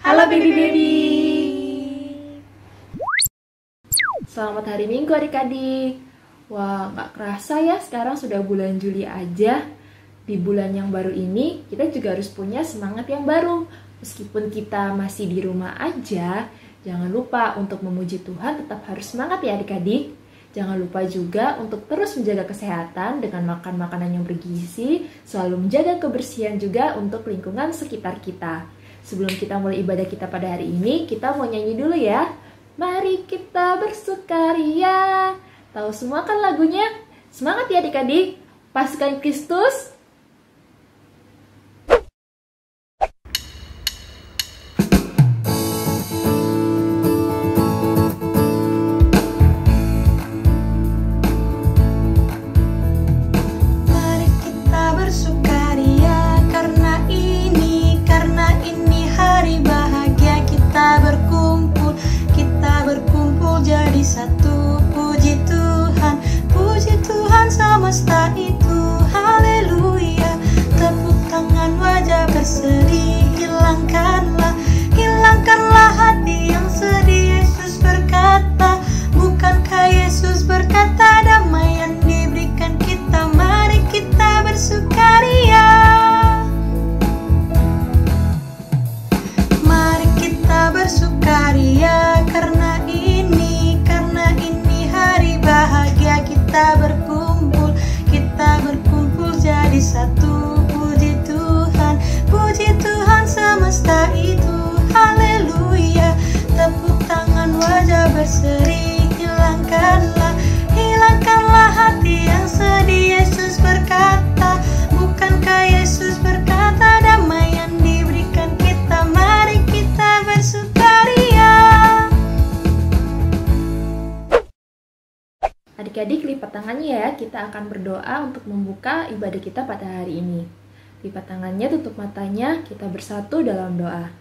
Halo baby-baby. Selamat hari Minggu adik-adik. Wah, gak kerasa ya sekarang sudah bulan Juli aja. Di bulan yang baru ini kita juga harus punya semangat yang baru. Meskipun kita masih di rumah aja, jangan lupa untuk memuji Tuhan tetap harus semangat ya adik-adik. Jangan lupa juga untuk terus menjaga kesehatan dengan makan makanan yang bergizi, selalu menjaga kebersihan juga untuk lingkungan sekitar kita. Sebelum kita mulai ibadah kita pada hari ini, kita mau nyanyi dulu ya. Mari kita bersukaria. Tahu semua kan lagunya? Semangat ya adik-adik. Pasukan Kristus. Satu, puji Tuhan semesta itu, haleluya. Tepuk tangan, wajah berseri, hilangkanlah hati yang sedih. Yesus berkata, bukankah Yesus berkata damai yang diberikan kita? Mari kita bersukaria. Mari kita bersukaria karena ini hari bahagia. Kita berkumpul jadi satu. Puji Tuhan semesta itu, haleluya. Tepuk tangan, wajah berseri, hilangkanlah hati yang sedih. Yesus berkata, bukankah Yesus berkata damai yang diberikan kita? Mari kita bersukaria. Adik-adik lipat tangannya ya, kita akan berdoa untuk membuka ibadah kita pada hari ini. Lipat tangannya, tutup matanya, kita bersatu dalam doa.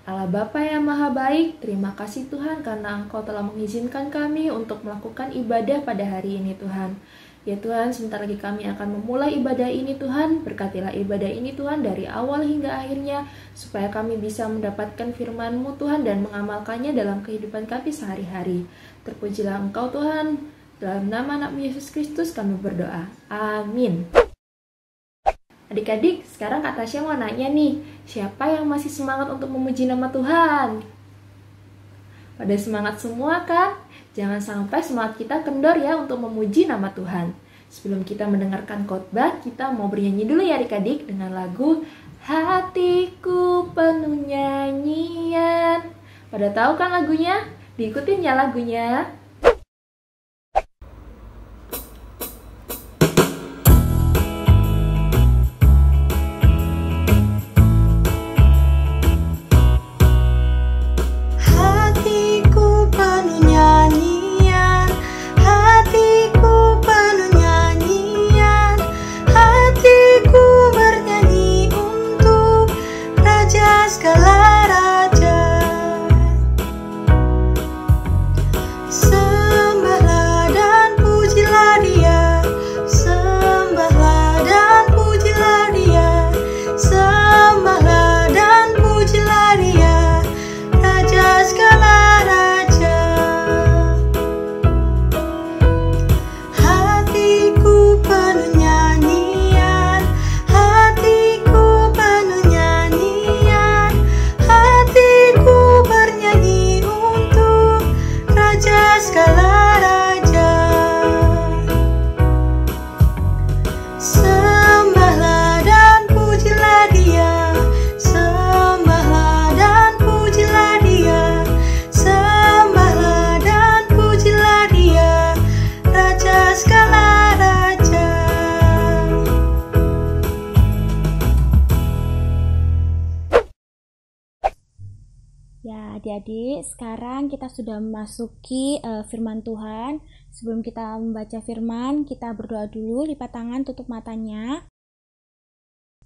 Allah Bapa yang Maha Baik, terima kasih Tuhan karena Engkau telah mengizinkan kami untuk melakukan ibadah pada hari ini Tuhan. Ya Tuhan, sebentar lagi kami akan memulai ibadah ini Tuhan. Berkatilah ibadah ini Tuhan dari awal hingga akhirnya, supaya kami bisa mendapatkan firman-Mu Tuhan dan mengamalkannya dalam kehidupan kami sehari-hari. Terpujilah Engkau Tuhan. Dalam nama anak Yesus Kristus kami berdoa. Amin. Adik-adik, sekarang Kak Tasya mau nanya nih, siapa yang masih semangat untuk memuji nama Tuhan? Pada semangat semua kan? Jangan sampai semangat kita kendor ya untuk memuji nama Tuhan. Sebelum kita mendengarkan khotbah, kita mau bernyanyi dulu ya adik-adik dengan lagu Hatiku Penuh Nyanyian. Pada tahu kan lagunya? Diikutin ya lagunya. Adik-adik, sekarang kita sudah memasuki firman Tuhan. Sebelum kita membaca firman, kita berdoa dulu, lipat tangan, tutup matanya.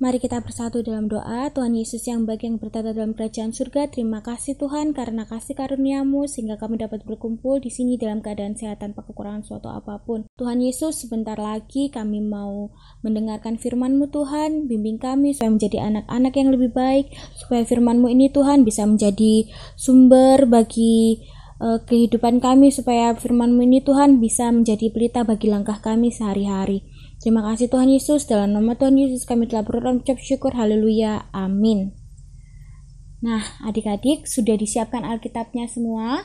Mari kita bersatu dalam doa. Tuhan Yesus yang baik yang bertata dalam kerajaan surga, terima kasih Tuhan karena kasih karunia-Mu sehingga kami dapat berkumpul di sini dalam keadaan sehat tanpa kekurangan suatu apapun. Tuhan Yesus, sebentar lagi kami mau mendengarkan firman-Mu Tuhan. Bimbing kami supaya menjadi anak-anak yang lebih baik, supaya firman-Mu ini Tuhan bisa menjadi sumber bagi kehidupan kami, supaya firman-Mu ini Tuhan bisa menjadi pelita bagi langkah kami sehari-hari. Terima kasih Tuhan Yesus, dalam nama Tuhan Yesus kami telah berdoa dan mengucap syukur, haleluya, amin. Nah, adik-adik sudah disiapkan Alkitabnya semua.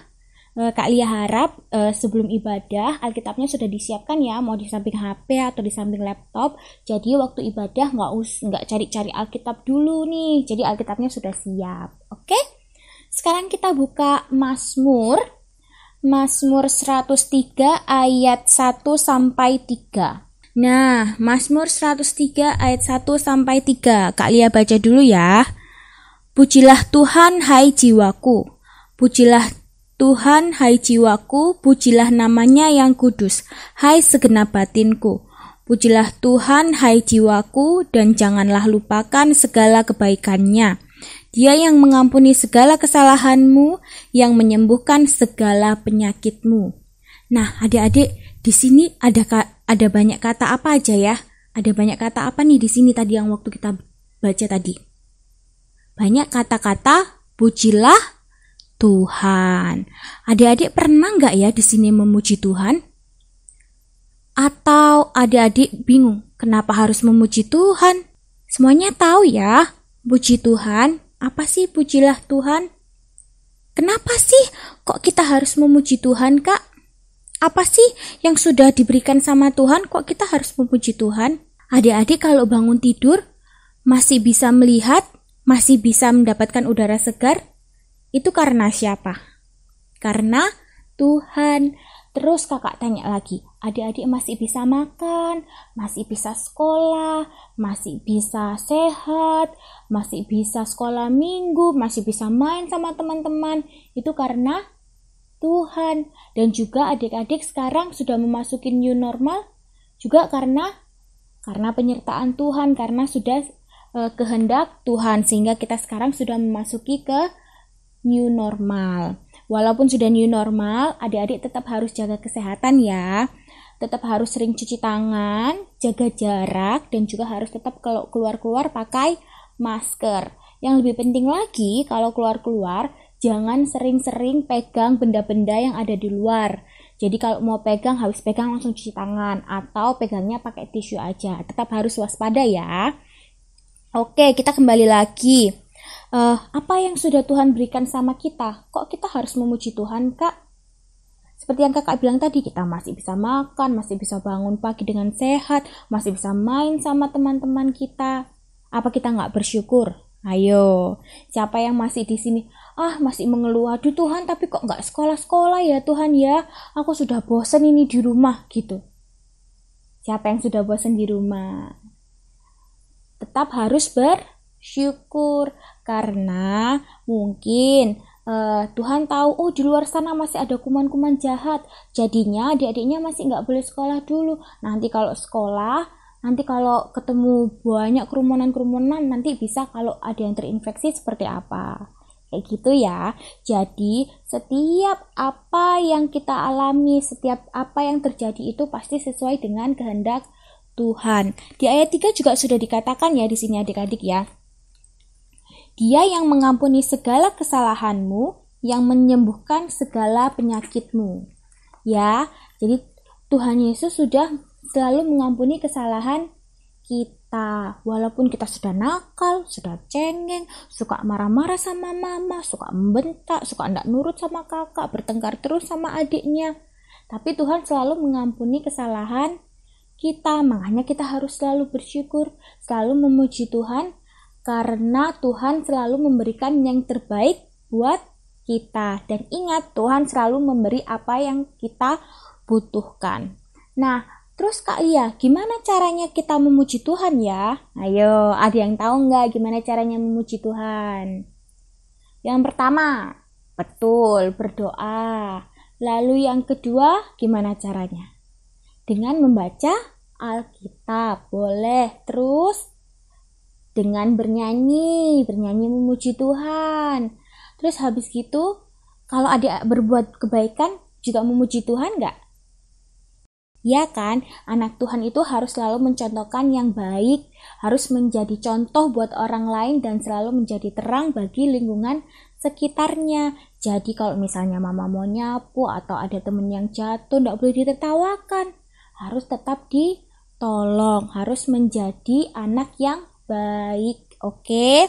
Kak Lia harap sebelum ibadah Alkitabnya sudah disiapkan ya, mau di samping HP atau di samping laptop. Jadi waktu ibadah nggak cari-cari Alkitab dulu nih, jadi Alkitabnya sudah siap. Oke? Sekarang kita buka Mazmur 103 ayat 1 sampai 3. Nah, Mazmur 103 ayat 1 sampai 3. Kak Lia baca dulu ya. Pujilah Tuhan hai jiwaku. Pujilah Tuhan hai jiwaku, pujilah namanya yang kudus, hai segenap batinku. Pujilah Tuhan hai jiwaku dan janganlah lupakan segala kebaikannya. Dia yang mengampuni segala kesalahanmu, yang menyembuhkan segala penyakitmu. Nah, adik-adik, di sini ada banyak kata apa aja ya? Ada banyak kata apa nih di sini tadi yang waktu kita baca tadi? Banyak kata-kata pujilah Tuhan. Adik-adik pernah nggak ya di sini memuji Tuhan? Atau adik-adik bingung kenapa harus memuji Tuhan? Semuanya tahu ya, puji Tuhan. Apa sih pujilah Tuhan? Kenapa sih kok kita harus memuji Tuhan, Kak? Apa sih yang sudah diberikan sama Tuhan kok kita harus memuji Tuhan? Adik-adik kalau bangun tidur masih bisa melihat, masih bisa mendapatkan udara segar, itu karena siapa? Karena Tuhan. Terus kakak tanya lagi, adik-adik masih bisa makan, masih bisa sekolah, masih bisa sehat, masih bisa sekolah minggu, masih bisa main sama teman-teman, itu karena Tuhan. Dan juga adik-adik sekarang sudah memasuki new normal juga karena penyertaan Tuhan, karena sudah kehendak Tuhan, sehingga kita sekarang sudah memasuki ke new normal. Walaupun sudah new normal, adik-adik tetap harus jaga kesehatan ya. Tetap harus sering cuci tangan, jaga jarak, dan juga harus tetap kalau keluar-keluar pakai masker. Yang lebih penting lagi, kalau keluar-keluar jangan sering-sering pegang benda-benda yang ada di luar. Jadi kalau mau pegang, habis pegang langsung cuci tangan, atau pegangnya pakai tisu aja. Tetap harus waspada ya. Oke, kita kembali lagi. Apa yang sudah Tuhan berikan sama kita? Kok kita harus memuji Tuhan, Kak? Seperti yang kakak bilang tadi, kita masih bisa makan, masih bisa bangun pagi dengan sehat, masih bisa main sama teman-teman kita. Apa kita nggak bersyukur? Ayo, siapa yang masih di sini? Masih mengeluh, aduh Tuhan, tapi kok nggak sekolah-sekolah ya Tuhan ya? Aku sudah bosan ini di rumah gitu. Siapa yang sudah bosan di rumah? Tetap harus bersyukur, karena mungkin Tuhan tahu, di luar sana masih ada kuman-kuman jahat, jadinya adik-adiknya masih nggak boleh sekolah dulu. Nanti kalau sekolah, nanti kalau ketemu banyak kerumunan, nanti bisa kalau ada yang terinfeksi seperti apa. Kayak gitu ya. Jadi setiap apa yang kita alami, setiap apa yang terjadi itu pasti sesuai dengan kehendak Tuhan. Di ayat 3 juga sudah dikatakan ya di sini adik-adik ya. Dia yang mengampuni segala kesalahanmu, yang menyembuhkan segala penyakitmu. Ya, jadi Tuhan Yesus sudah selalu mengampuni kesalahan kita. Walaupun kita sudah nakal, sudah cengeng, suka marah-marah sama mama, suka membentak, suka tidak nurut sama kakak, bertengkar terus sama adiknya. Tapi Tuhan selalu mengampuni kesalahan kita. Makanya kita harus selalu bersyukur, selalu memuji Tuhan, karena Tuhan selalu memberikan yang terbaik buat kita. Dan ingat, Tuhan selalu memberi apa yang kita butuhkan. Nah, terus Kak Lia, gimana caranya kita memuji Tuhan ya? Ayo, ada yang tahu nggak gimana caranya memuji Tuhan? Yang pertama, betul, berdoa. Lalu yang kedua, gimana caranya? Dengan membaca Alkitab, boleh. Terus dengan bernyanyi memuji Tuhan. Terus habis gitu, kalau adik berbuat kebaikan juga memuji Tuhan nggak? Ya kan, anak Tuhan itu harus selalu mencontohkan yang baik, harus menjadi contoh buat orang lain dan selalu menjadi terang bagi lingkungan sekitarnya. Jadi kalau misalnya mama mau nyapu atau ada temen yang jatuh, nggak boleh ditertawakan, harus tetap ditolong, harus menjadi anak yang baik. Oke?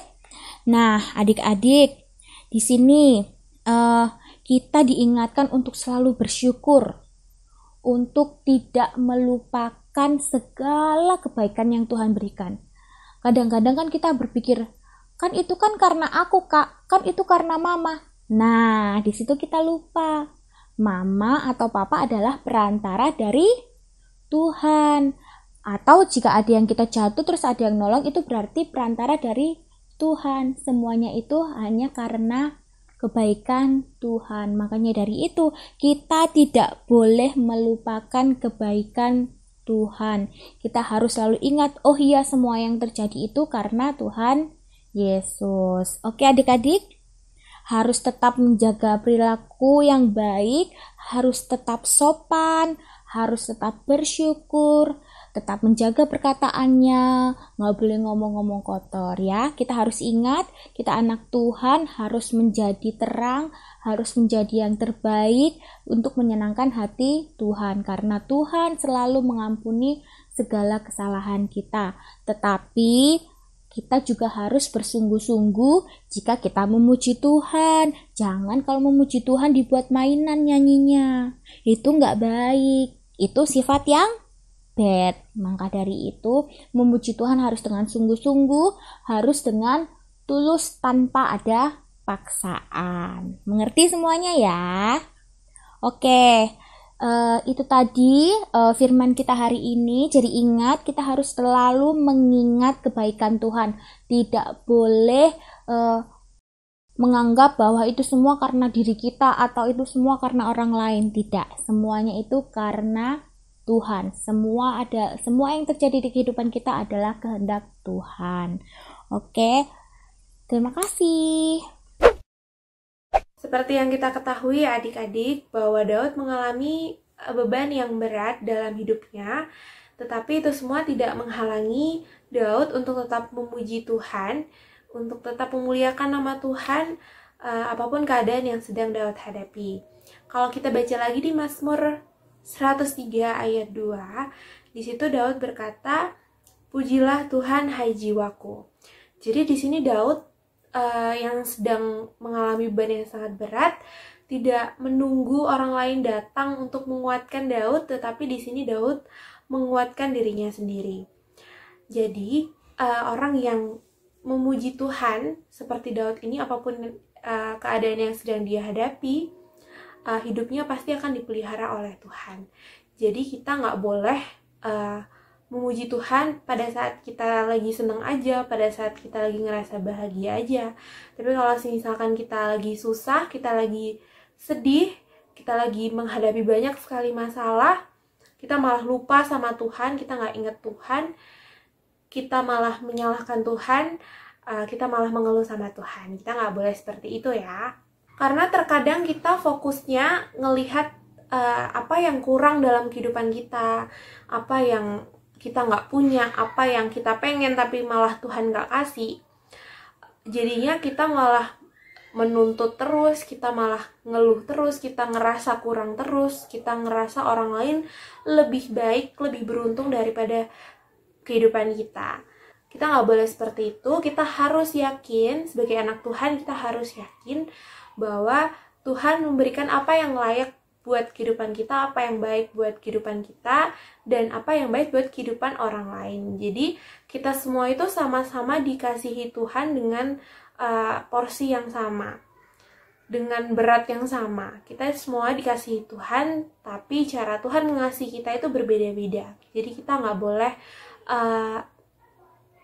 Nah, adik-adik, di sini kita diingatkan untuk selalu bersyukur, untuk tidak melupakan segala kebaikan yang Tuhan berikan. Kadang-kadang kan kita berpikir, kan itu kan karena aku kak, kan itu karena mama. Nah, di situ kita lupa. Mama atau papa adalah perantara dari Tuhan. Atau jika ada yang kita jatuh terus ada yang nolong, itu berarti perantara dari Tuhan. Semuanya itu hanya karena kebaikan Tuhan. Makanya dari itu kita tidak boleh melupakan kebaikan Tuhan. Kita harus selalu ingat, oh iya, semua yang terjadi itu karena Tuhan Yesus. Oke adik-adik, harus tetap menjaga perilaku yang baik, harus tetap sopan, harus tetap bersyukur, tetap menjaga perkataannya, nggak boleh ngomong-ngomong kotor ya. Kita harus ingat, kita anak Tuhan harus menjadi terang, harus menjadi yang terbaik untuk menyenangkan hati Tuhan. Karena Tuhan selalu mengampuni segala kesalahan kita. Tetapi kita juga harus bersungguh-sungguh jika kita memuji Tuhan. Jangan kalau memuji Tuhan dibuat mainan nyanyinya. Itu nggak baik. Itu sifat yang bad. Maka dari itu, memuji Tuhan harus dengan sungguh-sungguh, harus dengan tulus tanpa ada paksaan. Mengerti semuanya ya? Oke, itu tadi firman kita hari ini. Jadi ingat, kita harus selalu mengingat kebaikan Tuhan. Tidak boleh menganggap bahwa itu semua karena diri kita atau itu semua karena orang lain. Tidak, semuanya itu karena Tuhan. Semua yang terjadi di kehidupan kita adalah kehendak Tuhan. Oke, terima kasih. Seperti yang kita ketahui adik-adik, bahwa Daud mengalami beban yang berat dalam hidupnya, tetapi itu semua tidak menghalangi Daud untuk tetap memuji Tuhan, untuk tetap memuliakan nama Tuhan, apapun keadaan yang sedang Daud hadapi. Kalau kita baca lagi di Mazmur 103 ayat 2, di situ Daud berkata, "Pujilah Tuhan hai jiwaku." Jadi di sini Daud yang sedang mengalami beban yang sangat berat tidak menunggu orang lain datang untuk menguatkan Daud, tetapi di sini Daud menguatkan dirinya sendiri. Jadi orang yang memuji Tuhan seperti Daud ini, apapun keadaan yang sedang dia hadapi, hidupnya pasti akan dipelihara oleh Tuhan. Jadi kita nggak boleh memuji Tuhan pada saat kita lagi seneng aja, pada saat kita lagi ngerasa bahagia aja. Tapi kalau misalkan kita lagi susah, kita lagi sedih, kita lagi menghadapi banyak sekali masalah, kita malah lupa sama Tuhan, kita nggak inget Tuhan, kita malah menyalahkan Tuhan, kita malah mengeluh sama Tuhan. Kita nggak boleh seperti itu ya. Karena terkadang kita fokusnya ngelihat apa yang kurang dalam kehidupan kita, apa yang kita nggak punya, apa yang kita pengen tapi malah Tuhan nggak kasih. Jadinya kita malah menuntut terus, kita malah ngeluh terus, kita ngerasa kurang terus, kita ngerasa orang lain lebih baik, lebih beruntung daripada kehidupan kita. Kita nggak boleh seperti itu. Kita harus yakin, sebagai anak Tuhan, kita harus yakin bahwa Tuhan memberikan apa yang layak buat kehidupan kita, apa yang baik buat kehidupan kita, dan apa yang baik buat kehidupan orang lain. Jadi kita semua itu sama-sama dikasihi Tuhan dengan porsi yang sama, dengan berat yang sama. Kita semua dikasihi Tuhan, tapi cara Tuhan mengasihi kita itu berbeda-beda. Jadi kita nggak boleh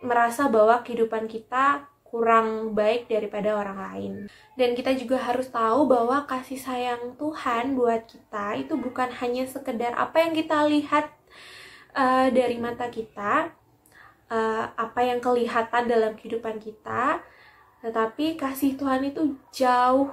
merasa bahwa kehidupan kita kurang baik daripada orang lain. Dan kita juga harus tahu bahwa kasih sayang Tuhan buat kita itu bukan hanya sekedar apa yang kita lihat dari mata kita, apa yang kelihatan dalam kehidupan kita, tetapi kasih Tuhan itu jauh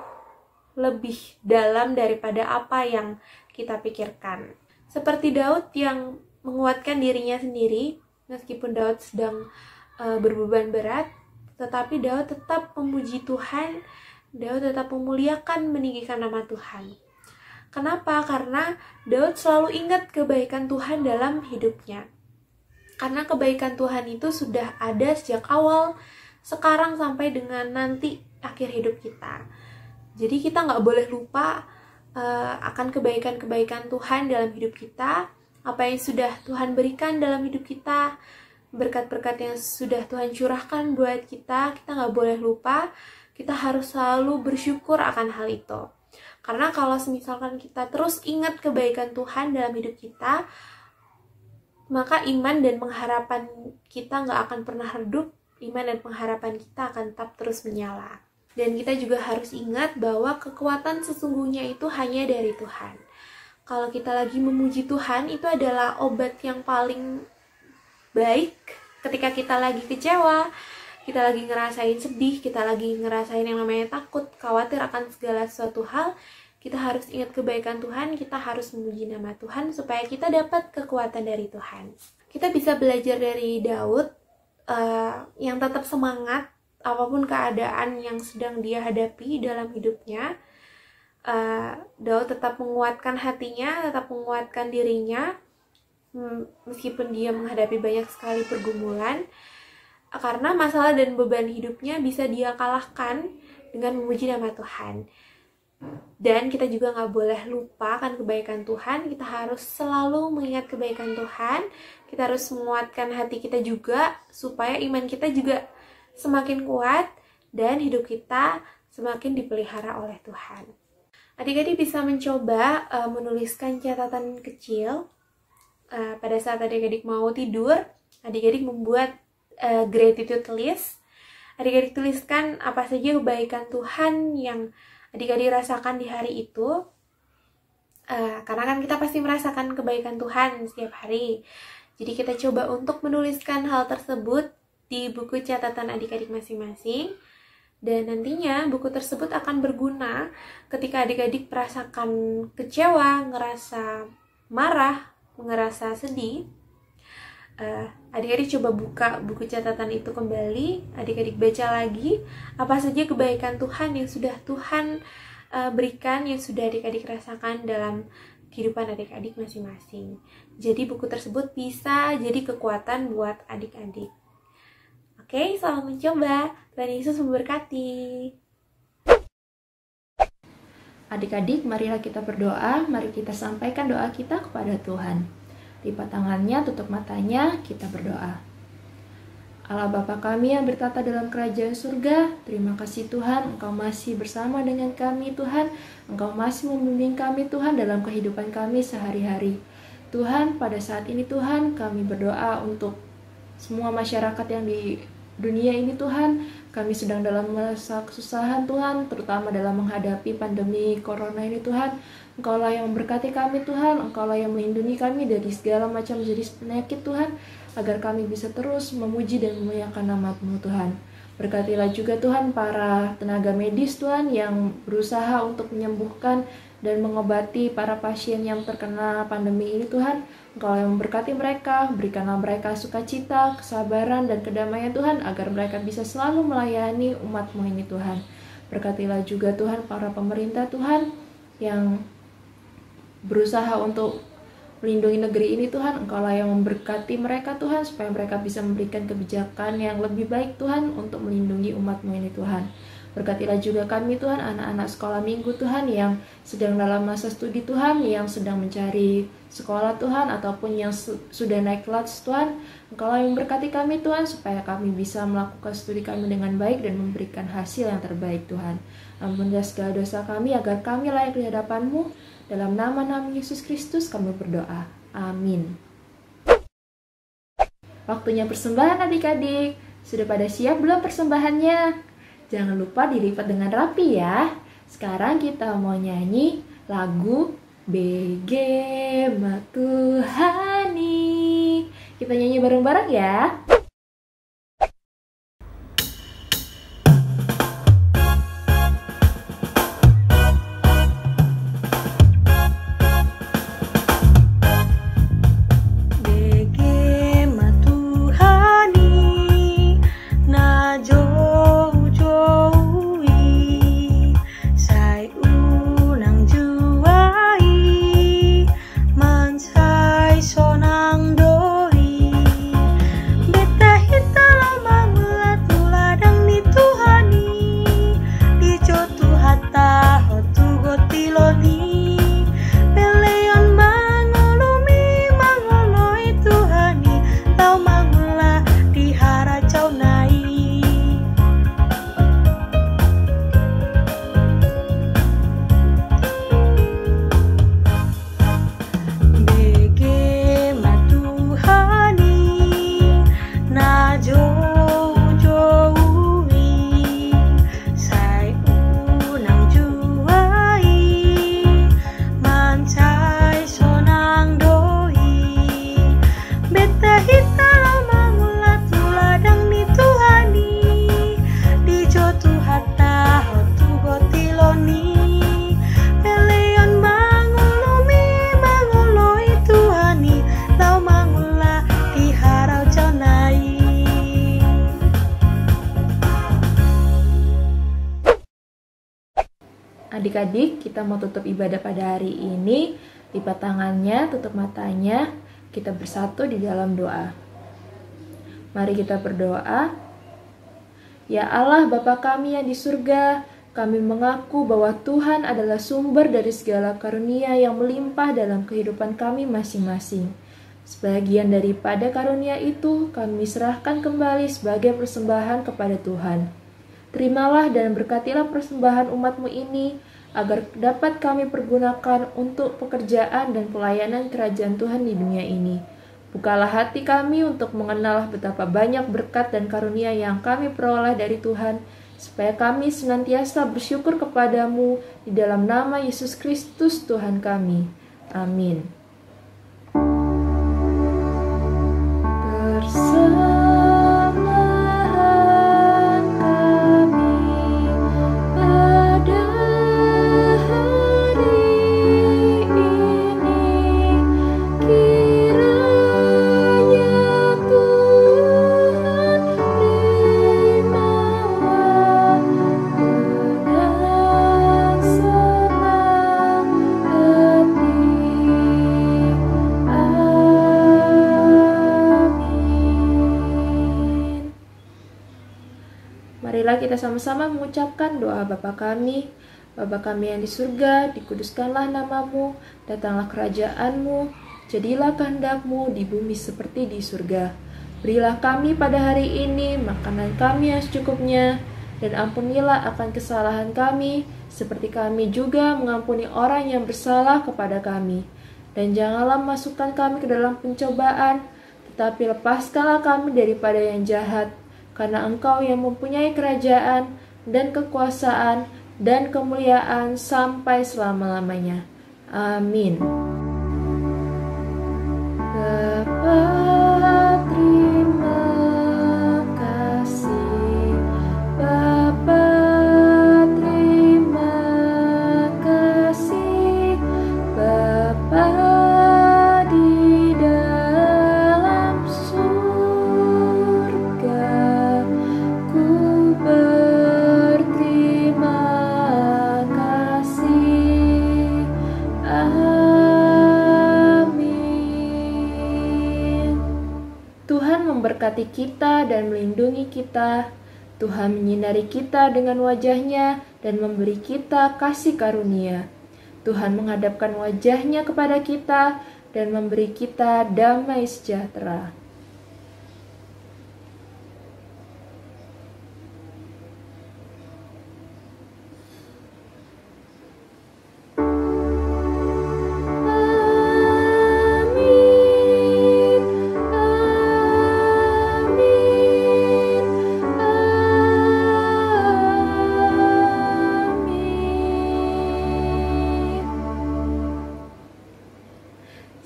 lebih dalam daripada apa yang kita pikirkan. Seperti Daud yang menguatkan dirinya sendiri, meskipun Daud sedang berbeban berat, tetapi Daud tetap memuji Tuhan, Daud tetap memuliakan, meninggikan nama Tuhan. Kenapa? Karena Daud selalu ingat kebaikan Tuhan dalam hidupnya. Karena kebaikan Tuhan itu sudah ada sejak awal, sekarang sampai dengan nanti akhir hidup kita. Jadi kita nggak boleh lupa akan kebaikan-kebaikan Tuhan dalam hidup kita, apa yang sudah Tuhan berikan dalam hidup kita, berkat-berkat yang sudah Tuhan curahkan buat kita nggak boleh lupa, kita harus selalu bersyukur akan hal itu. Karena kalau misalkan kita terus ingat kebaikan Tuhan dalam hidup kita, maka iman dan pengharapan kita nggak akan pernah redup, iman dan pengharapan kita akan tetap terus menyala. Dan kita juga harus ingat bahwa kekuatan sesungguhnya itu hanya dari Tuhan. Kalau kita lagi memuji Tuhan, itu adalah obat yang paling baik ketika kita lagi kecewa, kita lagi ngerasain sedih, kita lagi ngerasain yang namanya takut, khawatir akan segala sesuatu hal. Kita harus ingat kebaikan Tuhan, kita harus memuji nama Tuhan supaya kita dapat kekuatan dari Tuhan. Kita bisa belajar dari Daud yang tetap semangat apapun keadaan yang sedang dia hadapi dalam hidupnya. Daud tetap menguatkan hatinya, tetap menguatkan dirinya, meskipun dia menghadapi banyak sekali pergumulan, karena masalah dan beban hidupnya bisa dia kalahkan dengan memuji nama Tuhan. Dan kita juga nggak boleh lupa kan kebaikan Tuhan, kita harus selalu mengingat kebaikan Tuhan, kita harus menguatkan hati kita juga, supaya iman kita juga semakin kuat, dan hidup kita semakin dipelihara oleh Tuhan. Adik-adik bisa mencoba menuliskan catatan kecil. Pada saat adik-adik mau tidur, adik-adik membuat gratitude list. Adik-adik tuliskan apa saja kebaikan Tuhan yang adik-adik rasakan di hari itu. Karena kan kita pasti merasakan kebaikan Tuhan setiap hari. Jadi kita coba untuk menuliskan hal tersebut di buku catatan adik-adik masing-masing. Dan nantinya buku tersebut akan berguna ketika adik-adik merasakan kecewa, ngerasa marah, ngerasa sedih. Adik-adik coba buka buku catatan itu kembali, adik-adik baca lagi apa saja kebaikan Tuhan yang sudah Tuhan berikan, yang sudah adik-adik rasakan dalam kehidupan adik-adik masing-masing. Jadi buku tersebut bisa jadi kekuatan buat adik-adik. Oke, selamat mencoba. Tuhan Yesus memberkati. Adik-adik, marilah kita berdoa. Mari kita sampaikan doa kita kepada Tuhan. Lipat tangannya, tutup matanya, kita berdoa. Allah Bapa kami yang bertata dalam kerajaan surga, terima kasih Tuhan, Engkau masih bersama dengan kami Tuhan. Engkau masih membimbing kami Tuhan dalam kehidupan kami sehari-hari. Tuhan, pada saat ini Tuhan, kami berdoa untuk semua masyarakat yang di dunia ini Tuhan. Kami sedang dalam masa kesusahan Tuhan, terutama dalam menghadapi pandemi corona ini Tuhan. Engkaulah yang memberkati kami Tuhan, Engkaulah yang melindungi kami dari segala macam jenis penyakit Tuhan, agar kami bisa terus memuji dan memuliakan nama-Mu Tuhan. Berkatilah juga Tuhan para tenaga medis Tuhan yang berusaha untuk menyembuhkan dan mengobati para pasien yang terkena pandemi ini Tuhan. Engkau yang memberkati mereka, berikanlah mereka sukacita, kesabaran, dan kedamaian Tuhan, agar mereka bisa selalu melayani umat-Mu ini Tuhan. Berkatilah juga Tuhan para pemerintah Tuhan yang berusaha untuk melindungi negeri ini Tuhan. Engkaulah yang memberkati mereka Tuhan, supaya mereka bisa memberikan kebijakan yang lebih baik Tuhan untuk melindungi umat-Mu ini Tuhan. Berkatilah juga kami Tuhan, anak-anak sekolah minggu Tuhan yang sedang dalam masa studi Tuhan, yang sedang mencari sekolah Tuhan, ataupun yang sudah naik kelas Tuhan. Engkaulah yang memberkati kami Tuhan, supaya kami bisa melakukan studi kami dengan baik dan memberikan hasil yang terbaik Tuhan. Ampunilah segala dosa kami, agar kami layak di hadapan-Mu. Dalam nama Yesus Kristus kami berdoa. Amin. Waktunya persembahan adik-adik. Sudah pada siap belum persembahannya? Jangan lupa dilipat dengan rapi ya. Sekarang kita mau nyanyi lagu BG Matuhani. Kita nyanyi bareng-bareng ya. Adik-adik, kita mau tutup ibadah pada hari ini. Lipat tangannya, tutup matanya. Kita bersatu di dalam doa. Mari kita berdoa. Ya Allah, Bapa kami yang di surga, kami mengaku bahwa Tuhan adalah sumber dari segala karunia yang melimpah dalam kehidupan kami masing-masing. Sebagian daripada karunia itu kami serahkan kembali sebagai persembahan kepada Tuhan. Terimalah dan berkatilah persembahan umat-Mu ini, agar dapat kami pergunakan untuk pekerjaan dan pelayanan kerajaan Tuhan di dunia ini. Bukalah hati kami untuk mengenal betapa banyak berkat dan karunia yang kami peroleh dari Tuhan, supaya kami senantiasa bersyukur kepadamu di dalam nama Yesus Kristus Tuhan kami. Amin. Marilah kita sama-sama mengucapkan doa Bapa kami. Bapa kami yang di surga, dikuduskanlah namamu, datanglah kerajaan-Mu, jadilah kehendak-Mu di bumi seperti di surga. Berilah kami pada hari ini makanan kami yang secukupnya, dan ampunilah akan kesalahan kami, seperti kami juga mengampuni orang yang bersalah kepada kami. Dan janganlah masukkan kami ke dalam pencobaan, tetapi lepaskanlah kami daripada yang jahat, karena Engkau yang mempunyai kerajaan dan kekuasaan dan kemuliaan sampai selama-lamanya. Amin. Bapa, terima kasih. Bapa, terima kasih. Bapa di dalam surga, ku berterima kasih. Amin. Tuhan memberkati kita dan melindungi kita. Tuhan menyinari kita dengan wajah-Nya dan memberi kita kasih karunia. Tuhan menghadapkan wajah-Nya kepada kita dan memberi kita damai sejahtera.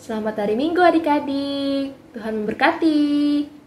Selamat hari Minggu adik-adik. Tuhan memberkati.